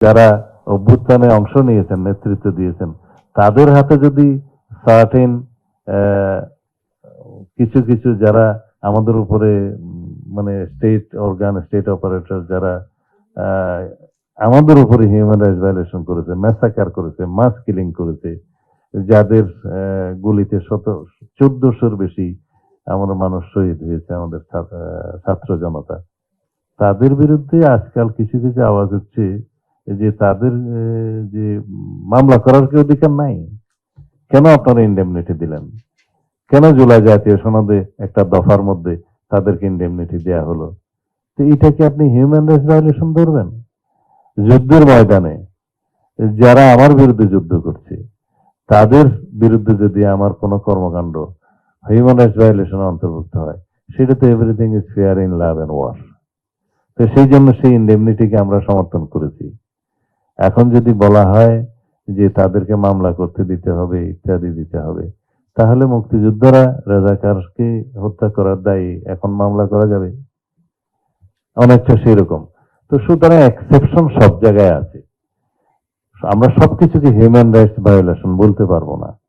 যারা অভ্যুত্থানে অংশ নিয়েছেন, নেতৃত্ব দিয়েছেন, তাদের হাতে যদি সার্টেন কিছু কিছু যারা আমাদের উপরে মানে স্টেট অর্গান, স্টেট অপারেটর যারা আহ, আমাদের উপরে হিউম্যান রাইটস ভায়োলেশন করেছে, ম্যাসাকার করেছে, মাস কিলিং করেছে, যাদের গুলিতে 1400-র বেশি আমরা মানুষ শহীদ হয়েছে, আমাদের ছাত্র জনতা, তাদের বিরুদ্ধে আজকাল কিছু কিছু আওয়াজ হচ্ছে যে তাদের যে মামলা করার কি অধিকার নাই? কেন আপনারা ইন্ডেমনিটি দিলেন? কেন জুলাই জাতীয় সনদে একটা দফার মধ্যে তাদেরকে ইন্ডেমনিটি দেয়া হলো? তো এটাকে আপনি হিউম্যান রাইটস ভায়োলেশন ধরবেন? যুদ্ধের ময়দানে যারা আমার বিরুদ্ধে যুদ্ধ করছে তাদের বিরুদ্ধে যদি আমার কোনো কর্মকাণ্ড হিউম্যান রাইটস ভায়োলেশন অন্তর্ভুক্ত হয়, সেটা তো everything is fair in love and war. তো সেই জন্য সেই ইন্ডেমনিটিকে আমরা সমর্থন করেছি। এখন যদি বলা হয় যে তাদেরকে মামলা করতে দিতে হবে, ইত্যাদি দিতে হবে, তাহলে মুক্তিযোদ্ধারা রাজাকারকে হত্যা করার দায়ে এখন মামলা করা যাবে? অনেকটা সেরকম। তো সুতরাং এক্সেপশন সব জায়গায় আছে, আমরা সবকিছুকে হিউম্যান রাইটস ভায়োলেশন বলতে পারবো না।